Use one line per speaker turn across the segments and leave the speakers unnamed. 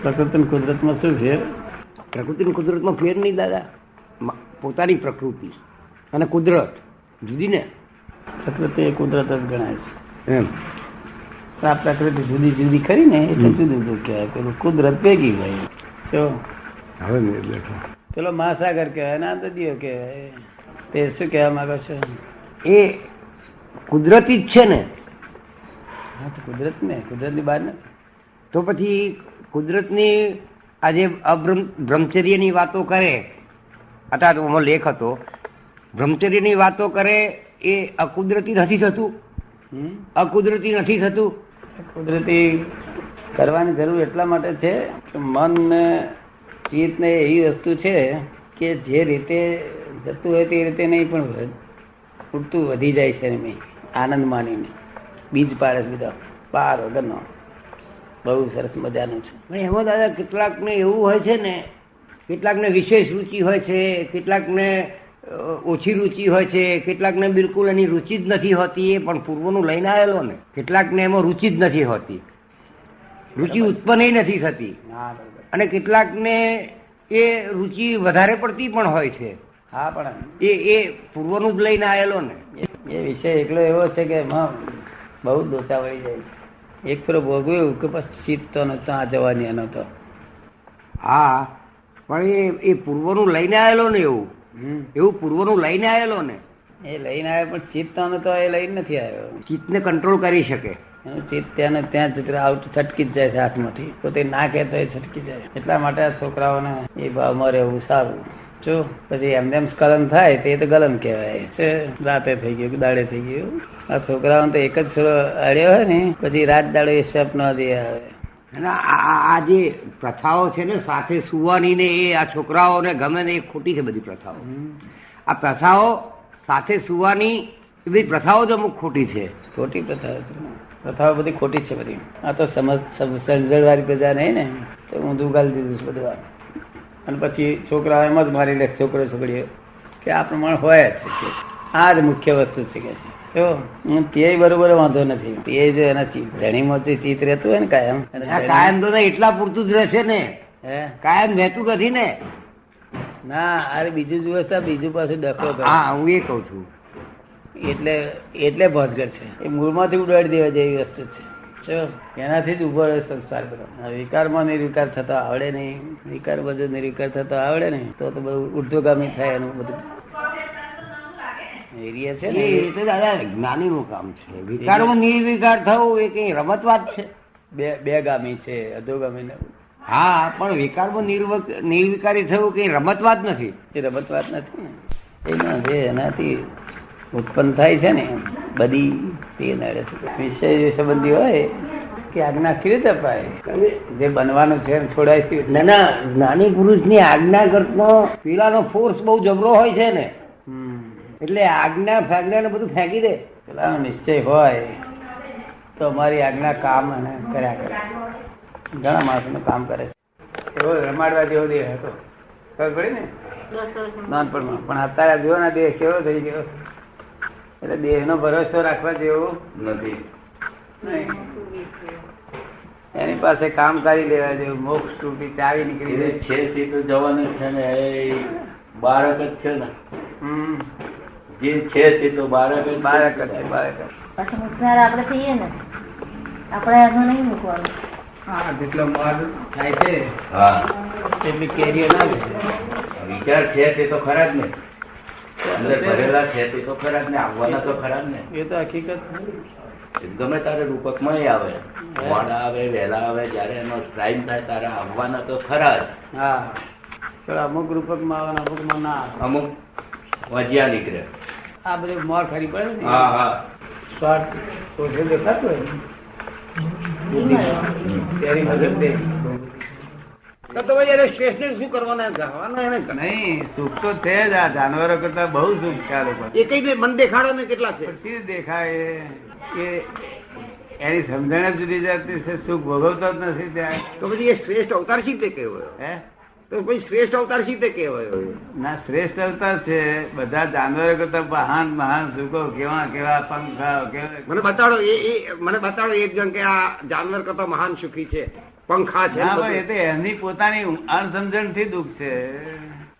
પ્રકૃતિ અને કુદરતમાં શું ફેર?
પ્રકૃતિ અને કુદરતમાં ફેર નહીં દાદા. પોતાની પ્રકૃતિ અને કુદરત જુદી ને.
પ્રકૃતિ એ કુદરત જ ગણાય છે
એમ.
આ પ્રકૃતિ જુદી જુદી કરી ને એટલે જુદું જુદું કહેવાય. પેલું કુદરત ભેગી હોય. તો
હવે મેં બેઠો.
પેલો મહાસાગર કહેવાય ને આ નદીઓ કહેવાય. તે શું કહેવા માંગો છો?
એ કુદરતી જ છે ને.
હા તો કુદરત ને, કુદરતની બહાર નથી.
તો પછી કુદરતની આજે બ્રહ્મચર્યની વાતો કરે, અત્યારે એમાં લેખ હતો, બ્રહ્મચર્યની વાતો કરે એ અકુદરતી નથી થતું? અકુદરતી નથી થતું?
કુદરતી કરવાની જરૂર એટલા માટે છે કે મન ને ચિત્ત ને એવી વસ્તુ છે કે જે રીતે જતું હોય તે રીતે નહીં પણ ઉડતું વધી જાય છે એમ આનંદ માનીને. બીજ પાડે છે બધા પાર વગરનો. બહુ સરસ મજાનું છે.
એમાં દાદા કેટલાકને એવું હોય છે ને, કેટલાકને વિશેષ રુચિ હોય છે, કેટલાકને ઓછી રુચિ હોય છે, કેટલાકને બિલકુલ એની રુચિ જ નથી હોતી. એ પણ પૂર્વનું લઈને આવેલો ને. કેટલાકને એમાં રુચિ જ નથી હોતી, રુચિ ઉત્પન્ન નથી થતી. અને કેટલાકને એ રુચિ વધારે પડતી પણ હોય છે.
હા પણ
એ પૂર્વનું જ લઈને આવેલો ને.
એ વિષય એકલો એવો છે કે એમાં બહુ લોચા વળી જાય છે. એક પેલો ભોગવ્યું કે પછી શીત તો નતો આ જવાની એનો તો.
હા પણ એ પૂર્વનું લઈને આવેલો ને. એવું પૂર્વનું લઈને આવેલો ને.
એ લઈને આવ્યો પણ ચિત્ત તો નતો, એ લઈને નથી આવ્યો.
ચિત્તને કંટ્રોલ કરી શકે.
એનું ચિત્ત ત્યાં ને ત્યાં જ આવતું છટકી જ જાય છે હાથમાંથી. પોતે ના કહેતો એ છટકી જાય. એટલા માટે આ છોકરાઓને એ ભાવમાં રહેવું સારું. જો પછી એમને એમ સ્ખલન થાય તે તો ગલન કહેવાય છે. રાતે થઈ ગયું કે દાડે થઈ ગયું. આ છોકરાઓને તો એક જ ફેરો અડ્યો હોય ને પછી રાત દાડે એ શેપ ન દે આવે.
અને આ જે પ્રથાઓ છે ને સાથે સુવાની ને, એ આ છોકરાઓને ગમે ને, એ ખોટી છે બધી પ્રથાઓ. આ પ્રથાઓ સાથે સુવાની એ બધી પ્રથાઓ જ અમુક ખોટી છે.
ખોટી પ્રથાઓ છે. પ્રથાઓ બધી ખોટી જ છે બધી. આ તો સમજણવાળી પ્રજા નહીં ને તો ઊંધું ગાલી દીધું છે બધું. અને પછી છોકરા એમ જ મારી લે છોકરો છોકરીઓ કે આ પ્રમાણે હોય જ છે. આ જ મુખ્ય વસ્તુ છે કે છે. તે બરોબર વાંધો નથી. તે જો એના ધણીમાં ચિત્ત રહેતું હોય ને કાયમ
કાયમ તો એટલા પૂરતું જ રહેશે ને.
હે
કાયમ રહેતું નથી ને.
ના અરે બીજું જુએ તો બીજું પાછું ડખો કરે.
હા હું એ કઉ છું.
એટલે ભોજગર છે. એ મૂળમાંથી ઉડાડી દેવા જેવી વસ્તુ છે. એનાથી જ ઉભો રહે સંસાર બધો. વિકારમાં નિર્વિકાર થતા આવડે નહીં. વિકાર બધું નિર્વિકાર થતા આવડે નહીં તો બધું ઉર્ધ્વગામી થાય. એનું બધું એરિયા છે ને
એ તો દાદા જ્ઞાની નું કામ છે. વિકારમાં નિર્વિકાર થવું એ કઈ રમત વાત છે?
બે ગામી છે, અધોગામી.
હા પણ વિકારમાં નિર્વિકારી થવું કઈ રમત વાત નથી.
એ રમત વાત નથી. એમાં જે એનાથી ઉત્પન્ન થાય છે ને બધી તે નડે છે. વિષય સંબંધી હોય કે આજ્ઞા કેવી રીતે અપાય? જે બનવાનું છે છોડાય.
ના જ્ઞાની પુરુષ ની આજ્ઞા કરતો પેલાનો ફોર્સ બહુ જબરો હોય છે ને, એટલે આજ્ઞા ફાજ્ઞા ને બધું ફેંકી દે.
પેલાનો નિશ્ચય હોય તો અમારી આજ્ઞા કામ અને કર્યા કરે. ઘણા માણસો કામ કરે છે. એવો રમાડવા જેવો દેહ હતો, ખબર પડી ને નાનપણમાં. પણ અત્યારે જેવો ના દેહ કેવો થઈ ગયો. એટલે દેહ નો ભરોસો રાખવા જેવો નથી. એની પાસે કામ કરી લેવા જેવું. મોક્ષ તૂટી ચાવી નીકળી જાય
છે તે તો જવાનું છે ને. એ બાળક જ છે ને. જે છે તે તો બાળક જ છે.
બાળક છે. બાળક
આપડે થઈએ ને આપડે એમાં નહીં મૂકવાનું.
હા જેટલો માર્ગ થાય છે
હા
એટલી કેરીઓ ના લે.
વિચાર છે તે તો ખરા જ ને. અંદર ભરેલા છે તે તો ખરા જ ને. આવવાના તો ખરા જ ને.
એ તો હકીકત.
ગમે તારે રૂપકમાં આવે, મોડા આવે વહેલા આવે, જયારે એનો ટાઈમ થાય ત્યારે આવવાના તો ખરા જ.
હા પણ અમુક રૂપકમાં આવે અમુક માં ના આવે.
અમુક વજ્યા નીકળે.
આ બધું મોર ખરી પડે ને.
હા હા
સ્વાર્થ ઓછો દેખાતો હોય તેરી મદદ દે.
તો ભાઈ એને શ્રેષ્ઠ શું કરવાના? જવાના એને
નહીં સુખ તો છે જ. આ જાનવરો કરતા બહુ સુખ છે આ લોકો.
એ કઈ દે મન દેખાડો ને કેટલા છે.
પછી દેખાય કે એની સમજણ જ જુદી જતી છે. સુખ ભોગવતો જ નથી ત્યાં.
તો પછી એ શ્રેષ્ઠ અવતાર શી રીતે કહેવાયો?
હે
તો પછી શ્રેષ્ઠ અવતાર શી રીતે કહેવાયો?
ના શ્રેષ્ઠ અવતાર છે. બધા જાનવરો કરતા મહાન મહાન સુખો કેવા કેવા પંખા કેવા.
મને બતાડો એક જણ કે આ જાનવર કરતા મહાન સુખી છે. પંખા છે
ના
બધું.
પણ એ તો એની પોતાની અણસમજણ થી દુઃખ છે.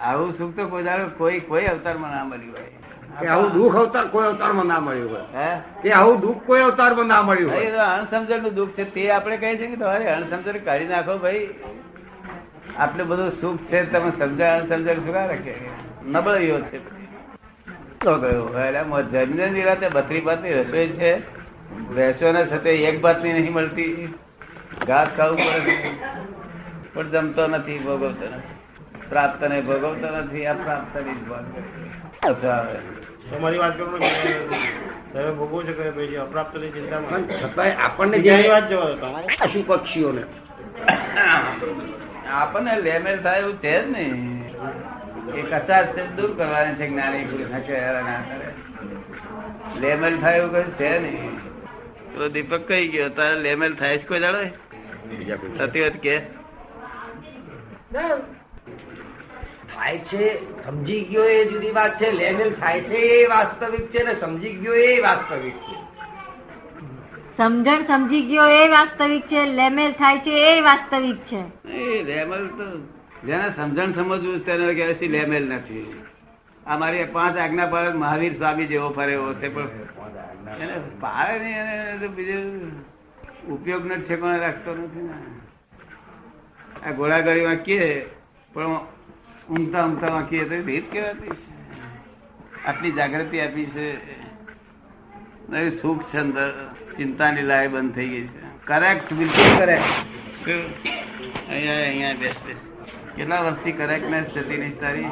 આવું સુખ તો કોઈ દાડો કોઈ અવતારમાં ના મળ્યું હોય.
કે આવું દુઃખ અવતાર કોઈ અવતારમાં ના મળ્યું હોય.
હે
કે આવું દુઃખ કોઈ અવતારમાં ના મળ્યું
ભાઈ,
હોય.
એ તો અણસમજણ નું દુઃખ છે. તે આપણે કહીએ છીએ કે તમારે અણસમજણ કાઢી નાખો ભાઈ. આટલું બધું સુખ છે, તમે અણસમજણ શું કા રાખે? નબળાઈઓ છે. તો ગયો જમીન નિરાતે 32 ભાતની રસોઈ છે. ભેંસોને સાથે એક ભાતની નહીં મળતી. ઘાસ ખાવું પડે છે, પણ જમતો નથી, ભોગવતો નથી. પ્રાપ્ત ને ભોગવતો નથી. આ પ્રાપ્ત ની જ વાત કરે. ઓછો આવે.
તમારી વાત કરો કે તમે ભોગવો છો કે ભાઈ અપ્રાપ્તની ચિંતામાં
પણ છતાંય આપણને
બીજાની
જે
વાત જવા દો તમે.
પશુ પક્ષીઓને
આપણને લેમેલ થાય એવું છે જ નહીં. એ કચાશ તે દૂર કરવાની છે. જ્ઞાની પુરુષ ના કરે. લેમેલ થાય એવું કઈ છે નહીં. પેલો દીપક કહી ગયો તારે લેમેલ થાય છે કોઈ દાડો?
બીજા કોઈ
થતી હોત કે
થાય છે, સમજી ગયો એ જુદી વાત છે. લેમેલ થાય છે એ વાસ્તવિક છે ને સમજી ગયો એ વાસ્તવિક છે.
સમજણ સમજી ગયો એ વાસ્તવિક છે, લેમેલ થાય છે એ વાસ્તવિક છે.
એ લેમેલ તો જેને સમજણ સમજવું તેને કહેવાય છે લેમેલ નથી. આ મારી 5 આજ્ઞા પાડે મહાવીર સ્વામી જેવો ફરે એવો છે, પણ એને પાડે નહીં. એને તો બીજો ઉપયોગ ને ઠેકાણે રાખતો નથી ને. આ ઘોડાગાડી વાંકીએ પણ ઊંઘતા ઊંઘતા વાંકીએ તો રીત કહેવાતી છે. આટલી જાગૃતિ આપી છે. નવી સુખ છે અંદર. ચિંતાની લાય બંધ થઈ ગઈ છે. કરેક્ટ, બિલકુલ કરેક્ટ. અહીંયા બેસ. કેટલા વર્ષથી કરેક્ટનેસ જતી નહીં તારી?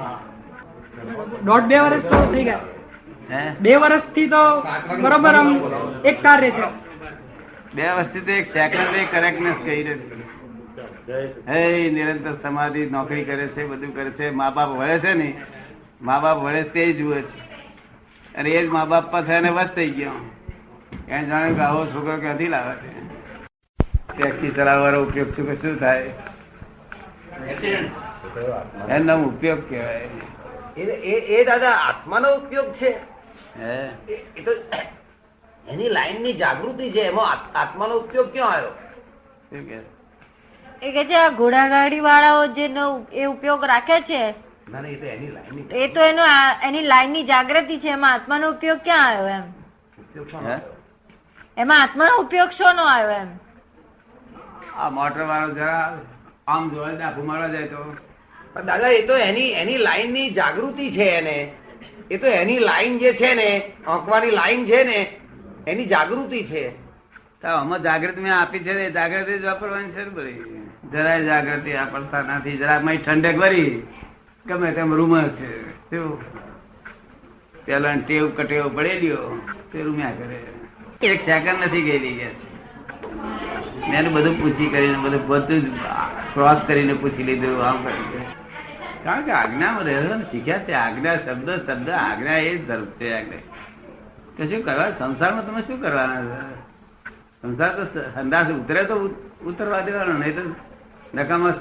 1.5-2 વર્ષ તો થઈ ગયા.
હે
2 વર્ષથી તો બરોબર આમ એક તાર રહે છે.
2 વર્ષથી તો એક સેકન્ડ કરેક્ટનેસ કહી રહી. હે નિરંતર સમાધિ નોકરી કરે છે, બધું કરે છે. મા બાપ વળે છે ને, મા બાપ વળે તે જુએ છે. અને એ જ મા બાપ પાસે એને વસ થઈ ગયો. એને જાણ્યું કે આવો છોકરો ક્યાંથી લાવે છે. ટેક્સી ચલાવવાનો ઉપયોગ શું કે શું થાય? એનું નામ ઉપયોગ કહેવાય.
એ દાદા આત્માનો ઉપયોગ છે.
હે
એ તો એની લાઈન ની જાગૃતિ છે. એમાં આત્માનો ઉપયોગ ક્યાં આવ્યો?
શું કે
એ કે છે આ ઘોડાગાડી વાળાઓ જે એ ઉપયોગ રાખે છે
ના ના, એ તો એની લાઈન ની
એ તો એની લાઈન ની જાગૃતિ છે. એમાં આત્માનો ઉપયોગ ક્યાં આવ્યો એમ?
ઉપયોગ શા
હે?
માટે?
એમાં આત્માનો ઉપયોગ શો નો આવ્યો એમ?
આ મોટર વાળો જરા આમ જોડે આખું મારવા જાય તો
પણ દાદા એ તો એની લાઈન ની જાગૃતિ છે. એને એ તો એની લાઈન જે છે ને, આંકવાની લાઈન છે ને, એની જાગૃતિ છે.
તો આમાં જાગૃતિ મેં આપી છે. એ જાગૃતિ જ વાપરવાની છે ને બધી. જરાય જાગૃતિ વાપરતા નથી. જરા મય ઠંડક વરી ગમે તેમ રૂમર છે. શું પેલા ટેવ કટેવ પડેલીઓ તે રૂમ્યા કરે. 1 સેકન્ડ નથી ગયેલી કે છે. મેં એનું બધું પૂછી કરીને બધું જ ક્રોસ કરીને પૂછી લીધું. આમ કરી કારણ કે આજ્ઞામાં રહેવાનું શીખ્યા છે. આજ્ઞા શબ્દ આજ્ઞા એ જ ધર્મ છે. આજ્ઞા તો શું કરવા? સંસારમાં તમે શું કરવાના છે? સંસાર તો સંદાસ ઉતરે તો ઉતરવા દેવાનો, નહીં તો નકામા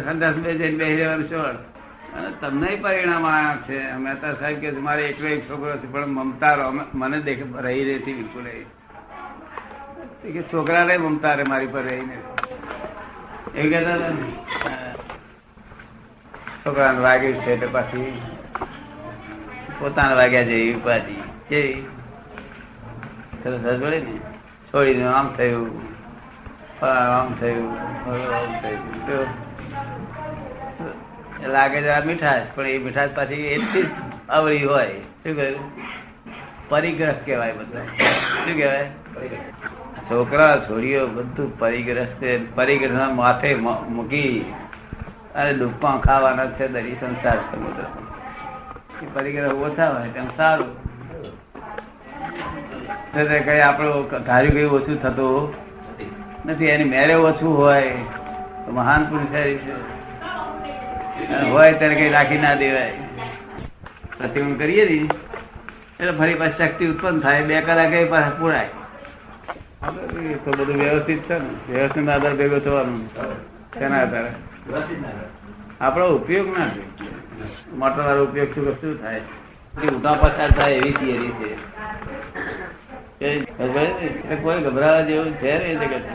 સંદાસ જઈને બેસી રહેવાનું શું અર્થ? અને તમને પરિણામ આવ્યા છે. મહેતા સાહેબ કે મારે એકલો એક છોકરો છે, પણ મમતા મને રહી રહેતી બિલકુલ. કે છોકરાને મમતા રે મારી પર રહીને એ કહેતા હતા ને, છોકરાને વાગ્યું છે એટલે પાછી પોતાને વાગ્યા જેવી ઉપાધિ કેવી પડે ને. છોડીને આમ થયું, આમ થયું, આમ થયું. લાગે જરા મીઠાશ, પણ એ મીઠાશ પાછી એટલી જ અવળી હોય. શું કહ્યું? પરિગ્રહ કહેવાય. બધા શું કહેવાય? છોકરા છોડીઓ બધું પરિગ્રહ છે. પરિગ્રહ માથે મૂકી અને ડૂબમાં ખાવાના છે દરી સંસાર સમુદ્ર. પરિગ્રહ ઓછા હોય તેમ સારું. કઈ આપણું ધાર્યું કઈ ઓછું થતું નથી. એની મેરે ઓછું હોય તો મહાન પુરુષ હોય ત્યારે કઈ રાખી ના દેવાય. પ્રતિબંધ કરીએ ને એટલે ફરી પાછી શક્તિ ઉત્પન્ન થાય. 2 કલાકે પાછા પૂરાય. તો બધું વ્યવસ્થિત છે ને. વ્યવસ્થિત આધાર ભેગો થવાનું. તેના આધારે આપણો ઉપયોગ ના થાય. મોટર વાળો ઉપયોગ શું થાય? ઉઠા પસાર થાય એવી થિયરી છે. કોઈ ગભરાવા જેવું છે ને એ જગત.